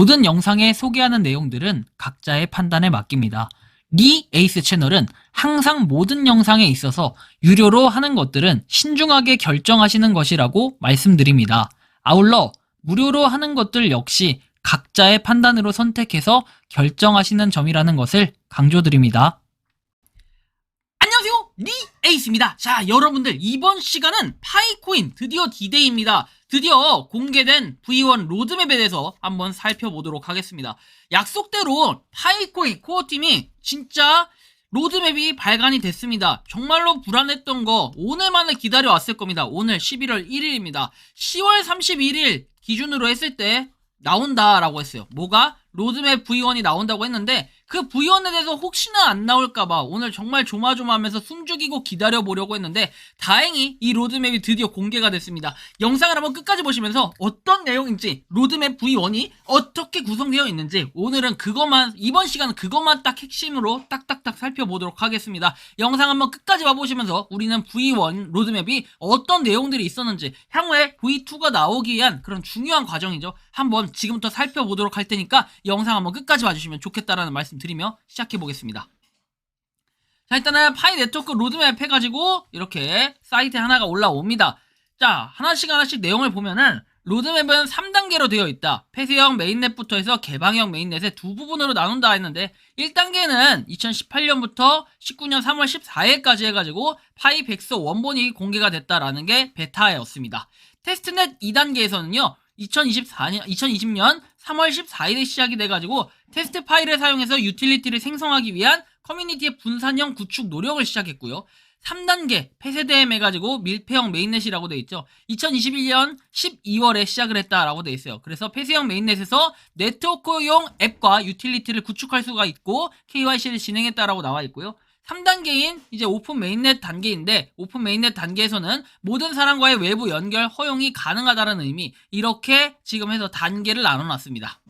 모든 영상에 소개하는 내용들은 각자의 판단에 맡깁니다. 리 에이스 채널은 항상 모든 영상에 있어서 유료로 하는 것들은 신중하게 결정하시는 것이라고 말씀드립니다. 아울러 무료로 하는 것들 역시 각자의 판단으로 선택해서 결정하시는 점이라는 것을 강조드립니다. 안녕하세요, 리 에이스입니다. 자, 여러분들, 이번 시간은 파이코인 드디어 D-Day입니다. 드디어 공개된 V1 로드맵에 대해서 한번 살펴보도록 하겠습니다. 약속대로 파이코인 코어팀이 진짜 로드맵이 발간이 됐습니다. 정말로 불안했던 거 오늘만을 기다려왔을 겁니다. 오늘 11월 1일입니다. 10월 31일 기준으로 했을 때 나온다라고 했어요. 뭐가? 로드맵 V1이 나온다고 했는데 그 V1에 대해서 혹시나 안 나올까봐 오늘 정말 조마조마하면서 숨죽이고 기다려보려고 했는데 다행히 이 로드맵이 드디어 공개가 됐습니다. 영상을 한번 끝까지 보시면서 어떤 내용인지, 로드맵 V1이 어떻게 구성되어 있는지 오늘은 그것만, 이번 시간은 그것만 딱 핵심으로 딱딱딱 살펴보도록 하겠습니다. 영상 한번 끝까지 봐보시면서 우리는 V1 로드맵이 어떤 내용들이 있었는지, 향후에 V2가 나오기 위한 그런 중요한 과정이죠. 한번 지금부터 살펴보도록 할 테니까 영상 한번 끝까지 봐주시면 좋겠다라는 말씀 드리며 시작해보겠습니다. 자, 일단은 파이 네트워크 로드맵 해가지고 이렇게 사이트에 하나가 올라옵니다. 자, 하나씩 내용을 보면은 로드맵은 3단계로 되어 있다. 폐쇄형 메인넷부터 해서 개방형 메인넷의 두 부분으로 나눈다 했는데 1단계는 2018년부터 19년 3월 14일까지 해가지고 파이 백서 원본이 공개가 됐다라는 게 베타였습니다. 테스트넷 2단계에서는요 2020년 3월 14일에 시작이 돼가지고 테스트 파일을 사용해서 유틸리티를 생성하기 위한 커뮤니티의 분산형 구축 노력을 시작했고요. 3단계 폐쇄대M 해가지고 밀폐형 메인넷이라고 돼 있죠. 2021년 12월에 시작을 했다라고 돼 있어요. 그래서 폐쇄형 메인넷에서 네트워크용 앱과 유틸리티를 구축할 수가 있고 KYC를 진행했다라고 나와 있고요. 3단계인 이제 오픈 메인넷 단계인데, 오픈 메인넷 단계에서는 모든 사람과의 외부 연결 허용이 가능하다는 의미, 이렇게 지금 해서 단계를 나눠놨습니다.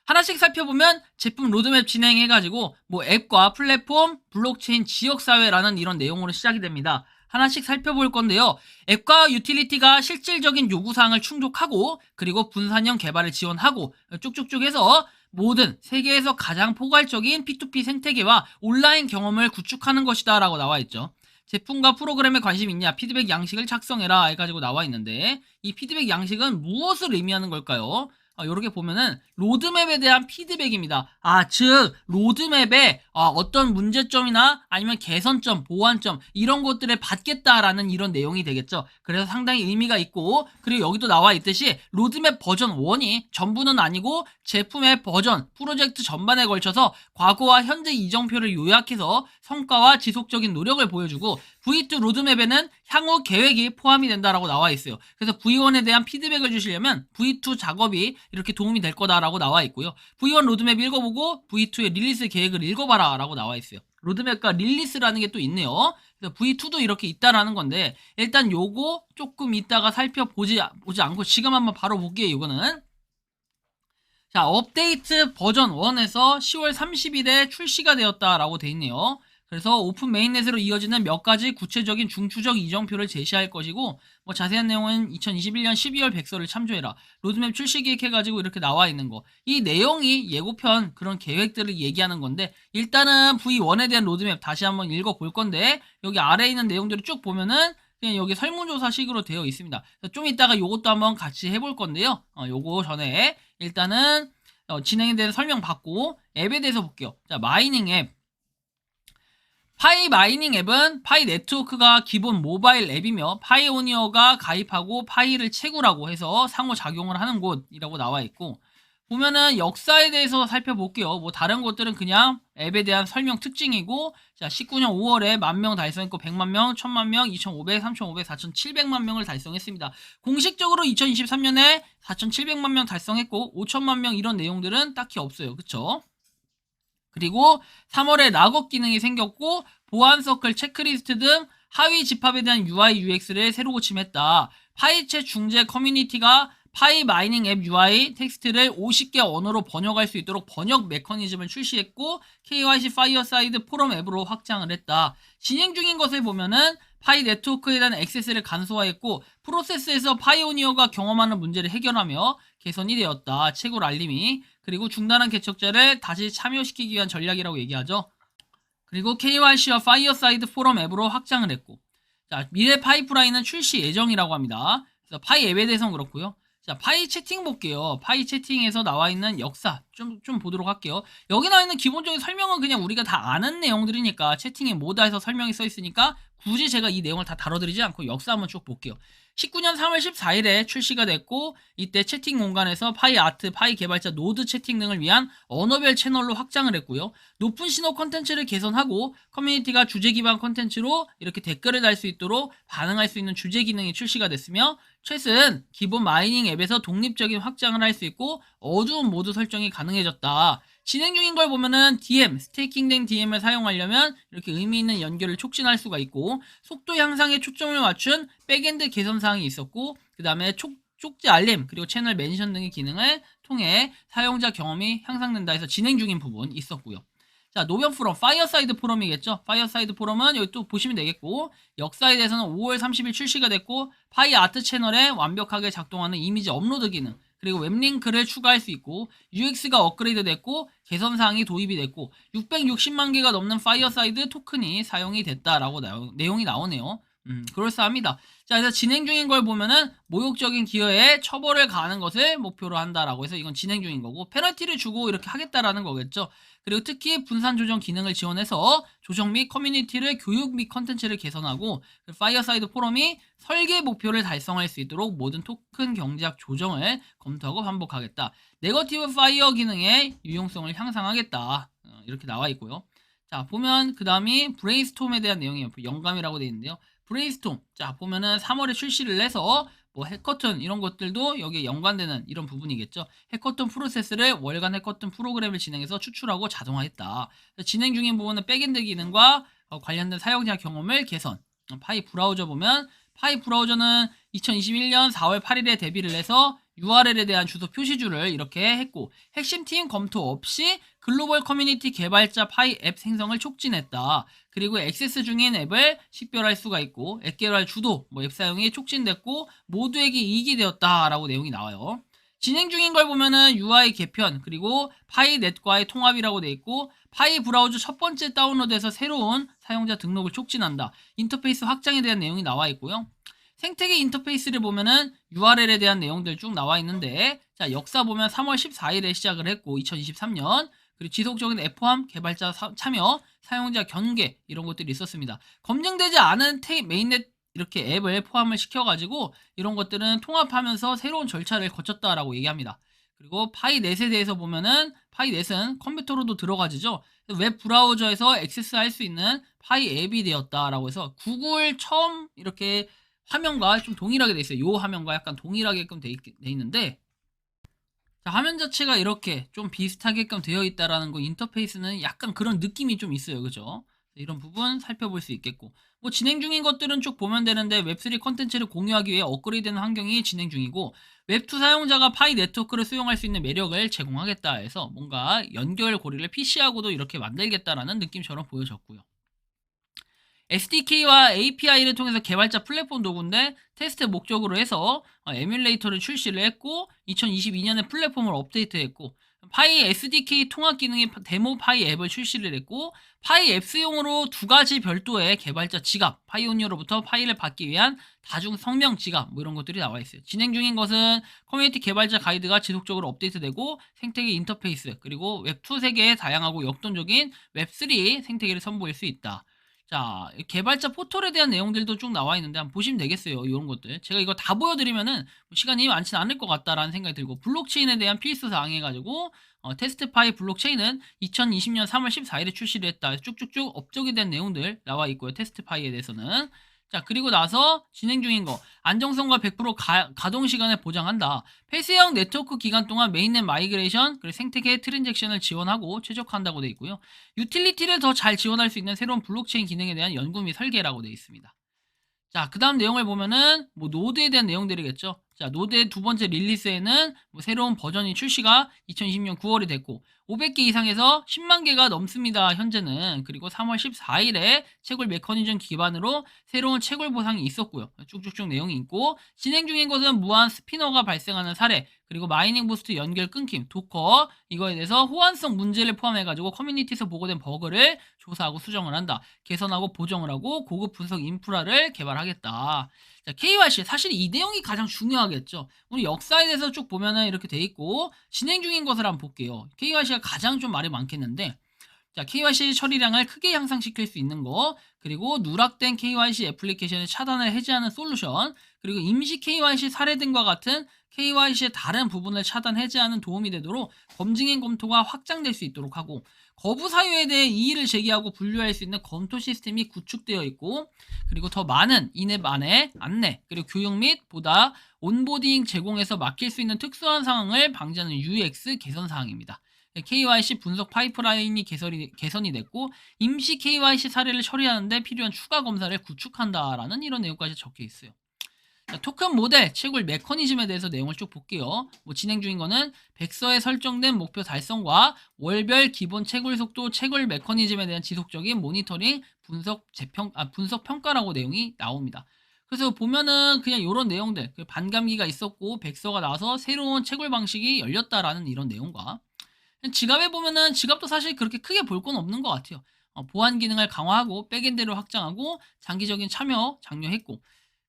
하나씩 살펴보면 제품 로드맵 진행해가지고 뭐 앱과 플랫폼, 블록체인, 지역사회라는 이런 내용으로 시작이 됩니다. 하나씩 살펴볼 건데요. 앱과 유틸리티가 실질적인 요구사항을 충족하고 그리고 분산형 개발을 지원하고 쭉쭉쭉 해서 모든 세계에서 가장 포괄적인 P2P 생태계와 온라인 경험을 구축하는 것이다 라고 나와 있죠. 제품과 프로그램에 관심 있냐? 피드백 양식을 작성해라 해가지고 나와 있는데 이 피드백 양식은 무엇을 의미하는 걸까요? 이렇게 보면은 로드맵에 대한 피드백입니다. 즉 로드맵에 어떤 문제점이나 아니면 개선점, 보완점 이런 것들을 받겠다라는 이런 내용이 되겠죠. 그래서 상당히 의미가 있고, 그리고 여기도 나와 있듯이 로드맵 버전 1이 전부는 아니고 제품의 버전, 프로젝트 전반에 걸쳐서 과거와 현재 이정표를 요약해서 성과와 지속적인 노력을 보여주고, V2 로드맵에는 향후 계획이 포함이 된다라고 나와 있어요. 그래서 V1에 대한 피드백을 주시려면 V2 작업이 이렇게 도움이 될 거다라고 나와 있고요. V1 로드맵 읽어보고 V2의 릴리스 계획을 읽어봐라 라고 나와 있어요. 로드맵과 릴리스라는 게 또 있네요. 그래서 V2도 이렇게 있다라는 건데 일단 요거 조금 이따가 살펴보지 않고 지금 한번 바로 볼게요. 요거는 자, 업데이트 버전 1에서 10월 30일에 출시가 되었다라고 돼 있네요. 그래서 오픈 메인넷으로 이어지는 몇 가지 구체적인 중추적 이정표를 제시할 것이고, 뭐 자세한 내용은 2021년 12월 백서를 참조해라. 로드맵 출시 계획 해가지고 이렇게 나와 있는 거. 이 내용이 예고편 그런 계획들을 얘기하는 건데, 일단은 V1에 대한 로드맵 다시 한번 읽어볼 건데, 여기 아래에 있는 내용들을 쭉 보면은 그냥 여기 설문조사식으로 되어 있습니다. 좀 이따가 요것도 한번 같이 해볼 건데요. 요거 전에 일단은 진행에 대한 설명 받고 앱에 대해서 볼게요. 자, 마이닝 앱. 파이 마이닝 앱은 파이 네트워크가 기본 모바일 앱이며 파이오니어가 가입하고 파이를 채굴하고 해서 상호작용을 하는 곳이라고 나와 있고, 보면은 역사에 대해서 살펴볼게요. 뭐 다른 것들은 그냥 앱에 대한 설명 특징이고, 자, 19년 5월에 10,000명 달성했고 1,000,000명, 1,000,000명, 2,500, 3,500, 4,700만 명을 달성했습니다. 공식적으로 2023년에 4,700만 명 달성했고 5,000만 명 이런 내용들은 딱히 없어요. 그쵸? 그리고 3월에 락업 기능이 생겼고 보안 서클, 체크리스트 등 하위 집합에 대한 UI, UX를 새로 고침했다. 파이챗 중재 커뮤니티가 파이 마이닝 앱 UI 텍스트를 50개 언어로 번역할 수 있도록 번역 메커니즘을 출시했고 KYC 파이어사이드 포럼 앱으로 확장을 했다. 진행 중인 것을 보면은 파이 네트워크에 대한 액세스를 간소화했고 프로세스에서 파이오니어가 경험하는 문제를 해결하며 개선이 되었다. 최고로 알림이. 그리고 중단한 개척자를 다시 참여시키기 위한 전략이라고 얘기하죠. 그리고 KYC와 파이어사이드 포럼 앱으로 확장을 했고, 자, 미래 파이프라인은 출시 예정이라고 합니다. 그래서 파이 앱에 대해서는 그렇고요. 자, 파이 채팅 볼게요. 파이 채팅에서 나와 있는 역사 좀 보도록 할게요. 여기 나와 있는 기본적인 설명은 그냥 우리가 다 아는 내용들이니까 채팅에 뭐다 해서 설명이 써 있으니까 굳이 제가 이 내용을 다 다뤄드리지 않고 역사 한번 쭉 볼게요. 19년 3월 14일에 출시가 됐고 이때 채팅 공간에서 파이 아트, 파이 개발자 노드 채팅 등을 위한 언어별 채널로 확장을 했고요. 높은 신호 컨텐츠를 개선하고 커뮤니티가 주제 기반 컨텐츠로 이렇게 댓글을 달 수 있도록 반응할 수 있는 주제 기능이 출시가 됐으며 최근 기본 마이닝 앱에서 독립적인 확장을 할 수 있고 어두운 모드 설정이 가능해졌다. 진행 중인 걸 보면은 DM, 스테이킹된 DM을 사용하려면 이렇게 의미 있는 연결을 촉진할 수가 있고 속도 향상에 초점을 맞춘 백엔드 개선 사항이 있었고 그 다음에 쪽지 알림 그리고 채널 멘션 등의 기능을 통해 사용자 경험이 향상된다 해서 진행 중인 부분 있었고요. 자, 노변 포럼, 파이어사이드 포럼이겠죠. 파이어사이드 포럼은 여기 또 보시면 되겠고 역사에 대해서는 5월 30일 출시가 됐고 파이 아트 채널에 완벽하게 작동하는 이미지 업로드 기능 그리고 웹링크를 추가할 수 있고 UX가 업그레이드 됐고 개선사항이 도입이 됐고 660만 개가 넘는 파이어사이드 토큰이 사용이 됐다라고 내용이 나오네요. 그럴싸합니다. 자, 그래서 진행 중인 걸 보면은 모욕적인 기여에 처벌을 가하는 것을 목표로 한다라고 해서 이건 진행 중인 거고 페널티를 주고 이렇게 하겠다라는 거겠죠. 그리고 특히 분산 조정 기능을 지원해서 조정 및 커뮤니티를 교육 및 컨텐츠를 개선하고 파이어사이드 포럼이 설계 목표를 달성할 수 있도록 모든 토큰 경제학 조정을 검토하고 반복하겠다. 네거티브 파이어 기능의 유용성을 향상하겠다. 이렇게 나와 있고요. 자, 보면 그 다음이 브레인스톰에 대한 내용이에요. 영감이라고 되어 있는데요. 브레인스톰. 자, 보면은 3월에 출시를 해서 뭐 해커톤 이런 것들도 여기에 연관되는 이런 부분이겠죠. 해커톤 프로세스를 월간 해커톤 프로그램을 진행해서 추출하고 자동화했다. 진행 중인 부분은 백엔드 기능과 관련된 사용자 경험을 개선. 파이 브라우저 보면 파이 브라우저는 2021년 4월 8일에 데뷔를 해서 URL에 대한 주소 표시줄을 이렇게 했고 핵심 팀 검토 없이 글로벌 커뮤니티 개발자 파이 앱 생성을 촉진했다. 그리고 액세스 중인 앱을 식별할 수가 있고 앱 개발 주도, 앱 사용이 촉진됐고 모두에게 이익이 되었다라고 내용이 나와요. 진행 중인 걸 보면은 UI 개편 그리고 파이넷과의 통합이라고 돼 있고 파이 브라우저 첫 번째 다운로드에서 새로운 사용자 등록을 촉진한다. 인터페이스 확장에 대한 내용이 나와 있고요. 생태계 인터페이스를 보면은 URL에 대한 내용들 쭉 나와 있는데 자, 역사 보면 3월 14일에 시작을 했고 2023년 그리고 지속적인 앱 포함 개발자 참여 사용자 경계 이런 것들이 있었습니다. 검증되지 않은 메인넷 이렇게 앱을 포함을 시켜가지고 이런 것들은 통합하면서 새로운 절차를 거쳤다라고 얘기합니다. 그리고 파이넷에 대해서 보면은 파이넷은 컴퓨터로도 들어가지죠. 웹 브라우저에서 액세스할 수 있는 파이 앱이 되었다라고 해서 구글 처음 이렇게 화면과 좀 동일하게 돼 있어요. 이 화면과 약간 동일하게끔 돼 있는데 자, 화면 자체가 이렇게 좀 비슷하게끔 되어 있다라는 거 인터페이스는 약간 그런 느낌이 좀 있어요. 그죠? 이런 부분 살펴볼 수 있겠고 뭐 진행 중인 것들은 쭉 보면 되는데 웹3 컨텐츠를 공유하기 위해 업그레이드되는 환경이 진행 중이고 웹2 사용자가 파이 네트워크를 수용할 수 있는 매력을 제공하겠다 해서 뭔가 연결 고리를 PC하고도 이렇게 만들겠다라는 느낌처럼 보여졌고요. SDK와 API를 통해서 개발자 플랫폼 도구인데 테스트 목적으로 해서 에뮬레이터를 출시를 했고 2022년에 플랫폼을 업데이트했고 파이 SDK 통합 기능의 데모 파이 앱을 출시를 했고 파이 앱스용으로 두 가지 별도의 개발자 지갑 파이오니어로부터 파일을 받기 위한 다중 성명 지갑 뭐 이런 것들이 나와 있어요. 진행 중인 것은 커뮤니티 개발자 가이드가 지속적으로 업데이트되고 생태계 인터페이스 그리고 웹2 세계의 다양하고 역동적인 웹3 생태계를 선보일 수 있다. 자, 개발자 포털에 대한 내용들도 쭉 나와 있는데 한번 보시면 되겠어요. 이런 것들. 제가 이거 다 보여드리면은 시간이 많지는 않을 것 같다라는 생각이 들고 블록체인에 대한 필수 사항 해가지고 테스트파이 블록체인은 2020년 3월 14일에 출시를 했다. 쭉쭉쭉 업적에 대한 내용들 나와 있고요. 테스트파이에 대해서는. 자, 그리고 나서 진행 중인 거 안정성과 100% 가동 시간을 보장한다. 폐쇄형 네트워크 기간 동안 메인넷 마이그레이션 그리고 생태계 트랜잭션을 지원하고 최적화한다고 되어 있고요. 유틸리티를 더 잘 지원할 수 있는 새로운 블록체인 기능에 대한 연구 및 설계라고 되어 있습니다. 자, 그 다음 내용을 보면은 뭐 노드에 대한 내용들이겠죠. 자, 노드의 두 번째 릴리스에는 뭐 새로운 버전이 출시가 2020년 9월이 됐고 500개 이상에서 10만 개가 넘습니다. 현재는. 그리고 3월 14일에 채굴 메커니즘 기반으로 새로운 채굴 보상이 있었고요. 쭉쭉쭉 내용이 있고 진행 중인 것은 무한 스피너가 발생하는 사례 그리고 마이닝 부스트 연결 끊김, 도커 이거에 대해서 호환성 문제를 포함해가지고 커뮤니티에서 보고된 버그를 조사하고 수정을 한다. 개선하고 보정을 하고 고급 분석 인프라를 개발하겠다. 자, KYC 사실 이 내용이 가장 중요하겠죠. 우리 역사에 대해서 쭉 보면은 이렇게 돼 있고 진행 중인 것을 한번 볼게요. KYC가 가장 좀 말이 많겠는데 자, KYC 처리량을 크게 향상시킬 수 있는 거 그리고 누락된 KYC 애플리케이션의 차단을 해제하는 솔루션 그리고 임시 KYC 사례 등과 같은 KYC의 다른 부분을 차단 해제하는 도움이 되도록 검증행 검토가 확장될 수 있도록 하고 거부 사유에 대해 이의를 제기하고 분류할 수 있는 검토 시스템이 구축되어 있고 그리고 더 많은 인앱 안내, 안내 그리고 교육 및 보다 온보딩 제공에서 막힐 수 있는 특수한 상황을 방지하는 UX 개선 사항입니다. KYC 분석 파이프라인이 개선이 됐고 임시 KYC 사례를 처리하는데 필요한 추가 검사를 구축한다라는 이런 내용까지 적혀 있어요. 자, 토큰 모델, 채굴 메커니즘에 대해서 내용을 쭉 볼게요. 뭐 진행 중인 거는 백서에 설정된 목표 달성과 월별 기본 채굴 속도, 채굴 메커니즘에 대한 지속적인 모니터링, 분석 평가라고 내용이 나옵니다. 그래서 보면은 그냥 이런 내용들, 반감기가 있었고 백서가 나와서 새로운 채굴 방식이 열렸다라는 이런 내용과 지갑에 보면은 지갑도 사실 그렇게 크게 볼 건 없는 것 같아요. 보안 기능을 강화하고 백엔드를 확장하고 장기적인 참여 장려했고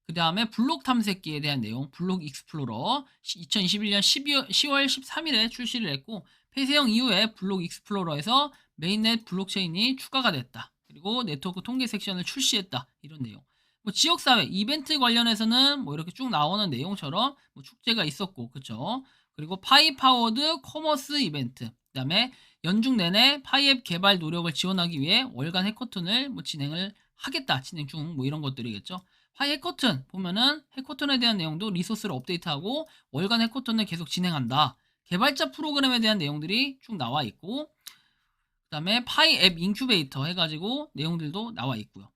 그 다음에 블록 탐색기에 대한 내용 블록 익스플로러 2021년 10월 13일에 출시를 했고 폐쇄형 이후에 블록 익스플로러에서 메인넷 블록체인이 추가가 됐다. 그리고 네트워크 통계 섹션을 출시했다. 이런 내용. 뭐 지역사회 이벤트 관련해서는 뭐 이렇게 쭉 나오는 내용처럼 뭐 축제가 있었고 그쵸. 그리고 파이 파워드 커머스 이벤트 그 다음에 연중 내내 파이앱 개발 노력을 지원하기 위해 월간 해커톤을 뭐 진행을 하겠다. 진행 중 뭐 이런 것들이겠죠. 파이 해커톤 보면은 해커톤에 대한 내용도 리소스를 업데이트하고 월간 해커톤을 계속 진행한다. 개발자 프로그램에 대한 내용들이 쭉 나와 있고 그 다음에 파이 앱 인큐베이터 해가지고 내용들도 나와 있고요.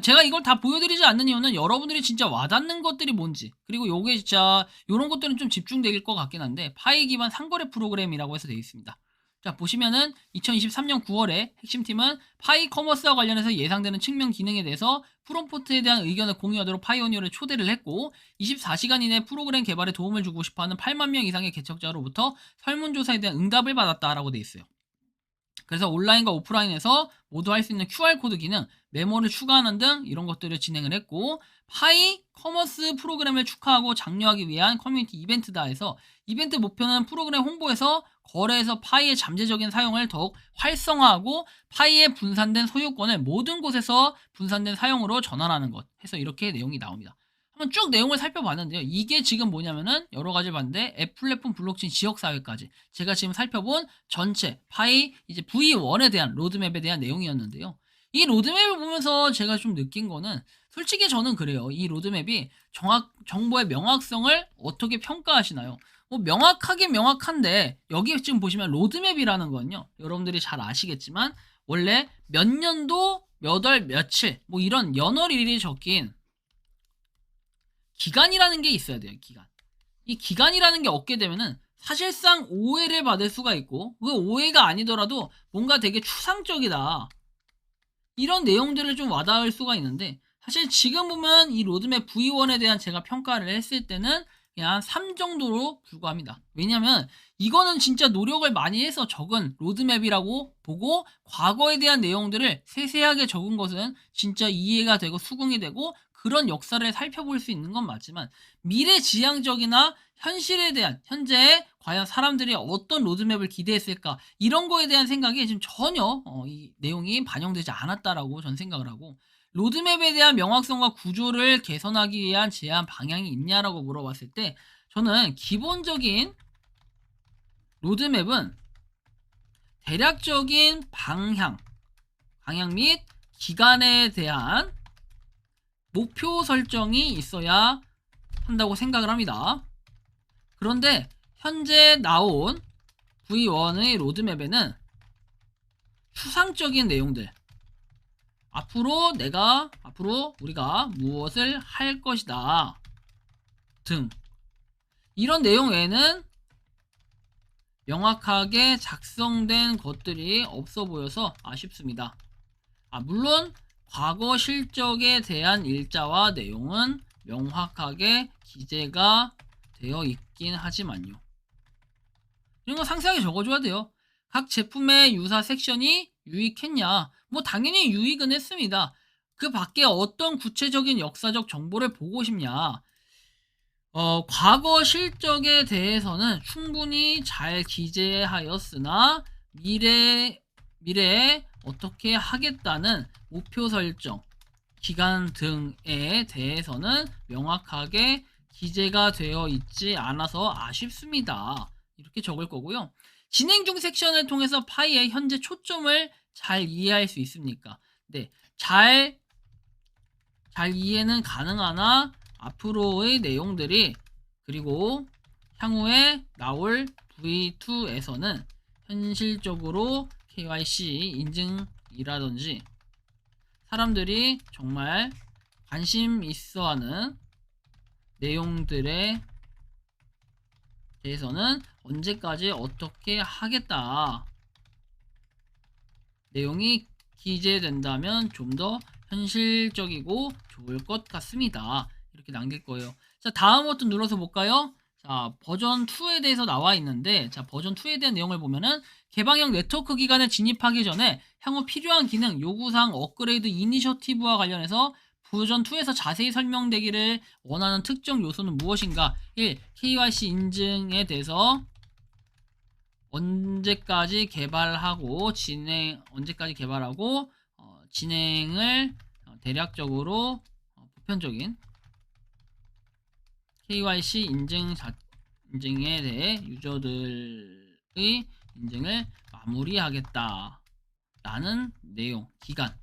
제가 이걸 다 보여드리지 않는 이유는 여러분들이 진짜 와닿는 것들이 뭔지 그리고 요게 진짜 이런 것들은 좀 집중될 것 같긴 한데 파이 기반 상거래 프로그램이라고 해서 되어 있습니다. 자 보시면은 2023년 9월에 핵심팀은 파이 커머스와 관련해서 예상되는 측면 기능에 대해서 프롬포트에 대한 의견을 공유하도록 파이오니어를 초대를 했고 24시간 이내 프로그램 개발에 도움을 주고 싶어하는 8만 명 이상의 개척자로부터 설문조사에 대한 응답을 받았다라고 되어 있어요. 그래서 온라인과 오프라인에서 모두 할 수 있는 QR코드 기능, 메모를 추가하는 등 이런 것들을 진행을 했고 파이 커머스 프로그램을 축하하고 장려하기 위한 커뮤니티 이벤트다 해서 이벤트 목표는 프로그램 홍보에서 거래에서 파이의 잠재적인 사용을 더욱 활성화하고 파이의 분산된 소유권을 모든 곳에서 분산된 사용으로 전환하는 것 해서 이렇게 내용이 나옵니다. 한번 쭉 내용을 살펴봤는데요. 이게 지금 뭐냐면은 여러 가지 봤는데 앱 플랫폼 블록체인 지역사회까지 제가 지금 살펴본 전체 파이 이제 V1에 대한 로드맵에 대한 내용이었는데요. 이 로드맵을 보면서 제가 좀 느낀 거는 솔직히 저는 그래요. 이 로드맵이 정보의 명확성을 어떻게 평가하시나요? 뭐 명확하긴 명확한데 여기 지금 보시면 로드맵이라는 건요. 여러분들이 잘 아시겠지만 원래 몇 년도 몇 월 며칠 뭐 이런 연월일이 적힌 기간이라는 게 있어야 돼요. 기간. 이 기간이라는 게 없게 되면은 사실상 오해를 받을 수가 있고 그 오해가 아니더라도 뭔가 되게 추상적이다. 이런 내용들을 좀 와닿을 수가 있는데 사실 지금 보면 이 로드맵 V1에 대한 제가 평가를 했을 때는 그냥 3 정도로 불과합니다. 왜냐면 이거는 진짜 노력을 많이 해서 적은 로드맵이라고 보고 과거에 대한 내용들을 세세하게 적은 것은 진짜 이해가 되고 수긍이 되고 그런 역사를 살펴볼 수 있는 건 맞지만 미래지향적이나 현실에 대한 현재 과연 사람들이 어떤 로드맵을 기대했을까 이런 거에 대한 생각이 지금 전혀 이 내용이 반영되지 않았다라고 전 생각을 하고 로드맵에 대한 명확성과 구조를 개선하기 위한 제안 방향이 있냐라고 물어봤을 때 저는 기본적인 로드맵은 대략적인 방향 및 기간에 대한 목표 설정이 있어야 한다고 생각을 합니다. 그런데 현재 나온 V1의 로드맵에는 추상적인 내용들 앞으로 우리가 무엇을 할 것이다 등 이런 내용 외에는 명확하게 작성된 것들이 없어 보여서 아쉽습니다. 물론 과거 실적에 대한 일자와 내용은 명확하게 기재가 되어 있긴 하지만요. 이런 거 상세하게 적어줘야 돼요. 각 제품의 유사 섹션이 유익했냐? 뭐 당연히 유익은 했습니다. 그 밖에 어떤 구체적인 역사적 정보를 보고 싶냐? 과거 실적에 대해서는 충분히 잘 기재하였으나 미래에 어떻게 하겠다는 목표 설정, 기간 등에 대해서는 명확하게 기재가 되어 있지 않아서 아쉽습니다. 이렇게 적을 거고요. 진행 중 섹션을 통해서 파이의 현재 초점을 잘 이해할 수 있습니까? 네, 잘 이해는 가능하나 앞으로의 내용들이 그리고 향후에 나올 V2에서는 현실적으로 KYC 인증이라든지 사람들이 정말 관심 있어 하는 내용들에 대해서는 언제까지 어떻게 하겠다 내용이 기재된다면 좀 더 현실적이고 좋을 것 같습니다. 이렇게 남길 거예요. 자, 다음 버튼 눌러서 볼까요? 자, 버전 2에 대해서 나와 있는데, 자, 버전 2에 대한 내용을 보면은 개방형 네트워크 기간에 진입하기 전에 향후 필요한 기능, 요구사항, 업그레이드 이니셔티브와 관련해서 버전 2에서 자세히 설명되기를 원하는 특정 요소는 무엇인가? 1. KYC 인증에 대해서 언제까지 개발하고 진행을 대략적으로 보편적인 KYC 인증에 대해 유저들의 인증을 마무리하겠다 라는 내용, 기간,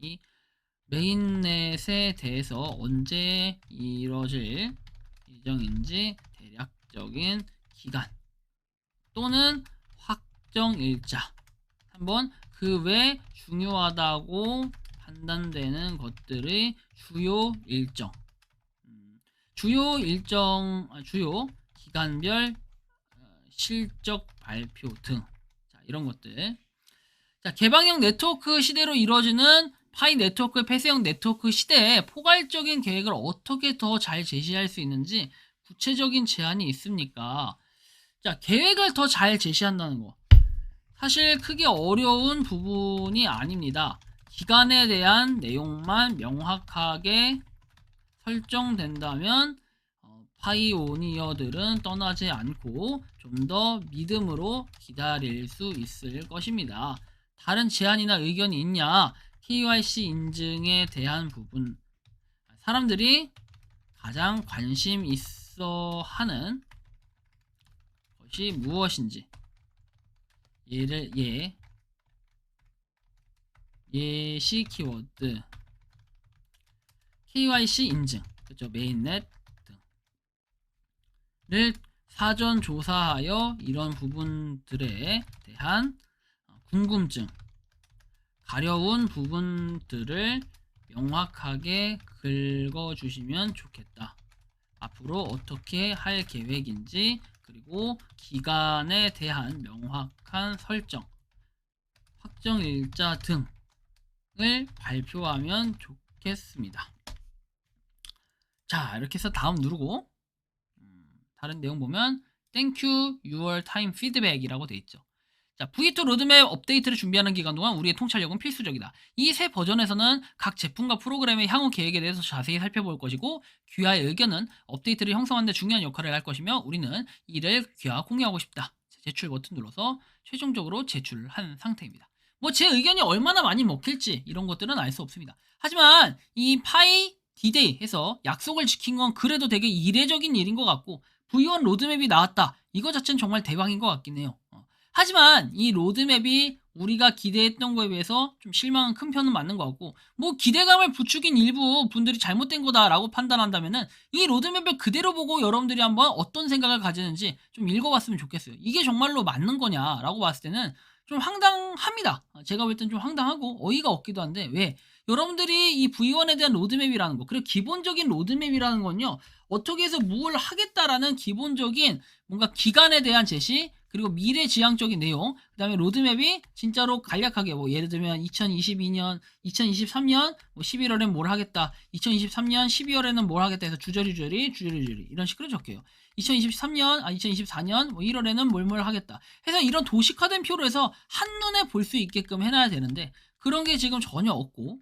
이 메인넷에 대해서 언제 이뤄질 예정인지 대략적인 기간 또는 확정 일자, 한번 그 외 중요하다고 판단되는 것들의 주요 기간별 실적 발표 등, 자, 이런 것들. 자, 개방형 네트워크 시대로 이루어지는 파이 네트워크의 폐쇄형 네트워크 시대에 포괄적인 계획을 어떻게 더 잘 제시할 수 있는지 구체적인 제안이 있습니까? 자, 계획을 더 잘 제시한다는 거. 사실 크게 어려운 부분이 아닙니다. 기간에 대한 내용만 명확하게 설정된다면 파이오니어들은 떠나지 않고 좀 더 믿음으로 기다릴 수 있을 것입니다. 다른 제안이나 의견이 있냐? KYC 인증에 대한 부분, 사람들이 가장 관심 있어 하는 것이 무엇인지, 예시 키워드, KYC 인증, 그렇죠, 메인넷 등을 사전 조사하여 이런 부분들에 대한 궁금증, 가려운 부분들을 명확하게 긁어주시면 좋겠다. 앞으로 어떻게 할 계획인지, 그리고 기간에 대한 명확한 설정, 확정 일자 등을 발표하면 좋겠습니다. 자, 이렇게 해서 다음 누르고 다른 내용 보면 Thank you, your time feedback 이라고 되어 있죠. 자, V2 로드맵 업데이트를 준비하는 기간 동안 우리의 통찰력은 필수적이다. 이 새 버전에서는 각 제품과 프로그램의 향후 계획에 대해서 자세히 살펴볼 것이고, 귀하의 의견은 업데이트를 형성하는 데 중요한 역할을 할 것이며, 우리는 이를 귀하와 공유하고 싶다. 제출 버튼 눌러서 최종적으로 제출한 상태입니다. 뭐 제 의견이 얼마나 많이 먹힐지 이런 것들은 알 수 없습니다. 하지만 이 파이 D-Day에서 약속을 지킨 건 그래도 되게 이례적인 일인 것 같고, V1 로드맵이 나왔다. 이거 자체는 정말 대박인 것 같긴 해요. 하지만 이 로드맵이 우리가 기대했던 거에 비해서 좀 실망은 큰 편은 맞는 것 같고, 뭐 기대감을 부추긴 일부 분들이 잘못된 거다라고 판단한다면은 이 로드맵을 그대로 보고 여러분들이 한번 어떤 생각을 가지는지 좀 읽어봤으면 좋겠어요. 이게 정말로 맞는 거냐라고 봤을 때는 좀 황당합니다. 제가 볼 땐 좀 황당하고 어이가 없기도 한데 왜? 여러분들이 이 V1에 대한 로드맵이라는 거 그리고 기본적인 로드맵이라는 건요. 어떻게 해서 뭘 하겠다라는 기본적인 뭔가 기간에 대한 제시 그리고 미래지향적인 내용 그 다음에 로드맵이 진짜로 간략하게 뭐 예를 들면 2022년 2023년 뭐 11월엔 뭘 하겠다 2023년 12월에는 뭘 하겠다 해서 주저리 이런 식으로 적혀요. 2024년 뭐 1월에는 뭘 하겠다 해서 이런 도식화된 표로 해서 한눈에 볼 수 있게끔 해놔야 되는데 그런 게 지금 전혀 없고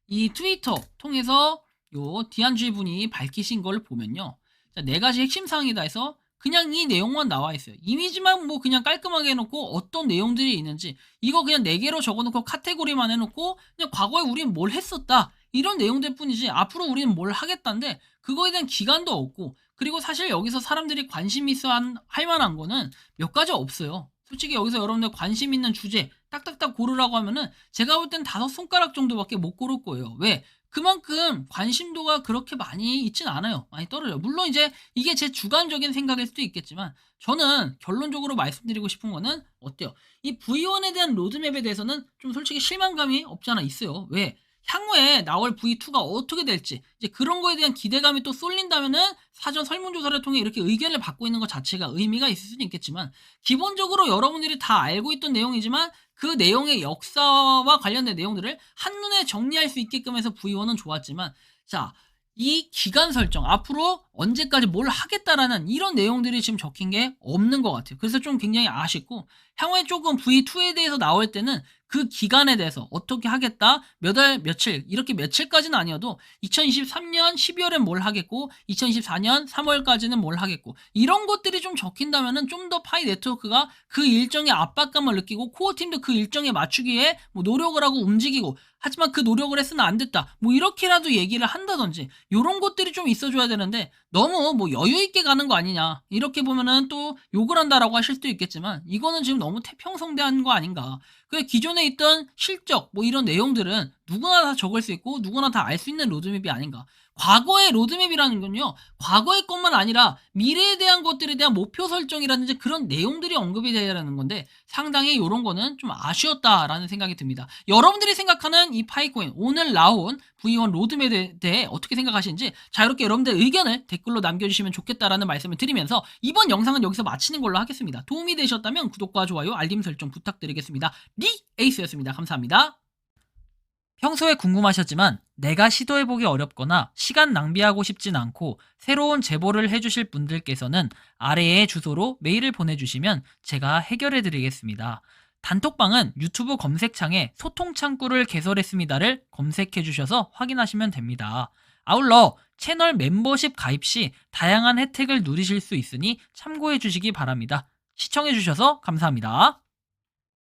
이 트위터 통해서 요 디안주의 분이 밝히신 걸 보면요. 자, 4가지 핵심 사항이다 해서 그냥 이 내용만 나와 있어요. 이미지만 뭐 그냥 깔끔하게 해놓고 어떤 내용들이 있는지 이거 그냥 4개로 적어놓고 카테고리만 해놓고 그냥 과거에 우린 뭘 했었다 이런 내용들 뿐이지 앞으로 우리는 뭘 하겠다인데 그거에 대한 기간도 없고 그리고 사실 여기서 사람들이 관심 있어 할 만한 거는 몇 가지 없어요. 솔직히 여기서 여러분들 관심 있는 주제 딱딱딱 고르라고 하면은 제가 볼 땐 5손가락 정도밖에 못 고를 거예요. 왜? 그만큼 관심도가 그렇게 많이 있진 않아요. 많이 떨어져요. 물론 이제 이게 제 주관적인 생각일 수도 있겠지만 저는 결론적으로 말씀드리고 싶은 거는 어때요? 이 V1에 대한 로드맵에 대해서는 좀 솔직히 실망감이 없지 않아 있어요. 왜? 향후에 나올 V2가 어떻게 될지 이제 그런 거에 대한 기대감이 또 쏠린다면은 사전 설문조사를 통해 이렇게 의견을 받고 있는 것 자체가 의미가 있을 수는 있겠지만 기본적으로 여러분들이 다 알고 있던 내용이지만 그 내용의 역사와 관련된 내용들을 한눈에 정리할 수 있게끔 해서 V1은 좋았지만 자, 이 기간 설정 앞으로 언제까지 뭘 하겠다라는 이런 내용들이 지금 적힌 게 없는 것 같아요. 그래서 좀 굉장히 아쉽고 향후에 조금 V2에 대해서 나올 때는 그 기간에 대해서 어떻게 하겠다 몇 월 며칠 이렇게 며칠까지는 아니어도 2023년 12월엔 뭘 하겠고 2024년 3월까지는 뭘 하겠고 이런 것들이 좀 적힌다면은 좀 더 파이 네트워크가 그 일정의 압박감을 느끼고 코어 팀도 그 일정에 맞추기 위해 뭐 노력을 하고 움직이고 하지만 그 노력을 했으나 안 됐다 뭐 이렇게라도 얘기를 한다든지 이런 것들이 좀 있어줘야 되는데 너무 뭐 여유 있게 가는 거 아니냐 이렇게 보면은 또 욕을 한다라고 하실 수도 있겠지만 이거는 지금 너무 태평성대한 거 아닌가. 그 기존에 있던 실적 뭐 이런 내용들은 누구나 다 적을 수 있고 누구나 다 알 수 있는 로드맵이 아닌가. 과거의 로드맵이라는 건요. 과거의 것만 아니라 미래에 대한 것들에 대한 목표 설정이라든지 그런 내용들이 언급이 되어야 하는 건데 상당히 이런 거는 좀 아쉬웠다라는 생각이 듭니다. 여러분들이 생각하는 이 파이코인 오늘 나온 V1 로드맵에 대해 어떻게 생각하시는지 자유롭게 여러분들의 의견을 댓글로 남겨주시면 좋겠다라는 말씀을 드리면서 이번 영상은 여기서 마치는 걸로 하겠습니다. 도움이 되셨다면 구독과 좋아요 알림 설정 부탁드리겠습니다. 리에이스였습니다. 감사합니다. 평소에 궁금하셨지만 내가 시도해보기 어렵거나 시간 낭비하고 싶진 않고 새로운 제보를 해주실 분들께서는 아래의 주소로 메일을 보내주시면 제가 해결해드리겠습니다. 단톡방은 유튜브 검색창에 소통창구를 개설했습니다를 검색해주셔서 확인하시면 됩니다. 아울러 채널 멤버십 가입 시 다양한 혜택을 누리실 수 있으니 참고해주시기 바랍니다. 시청해주셔서 감사합니다.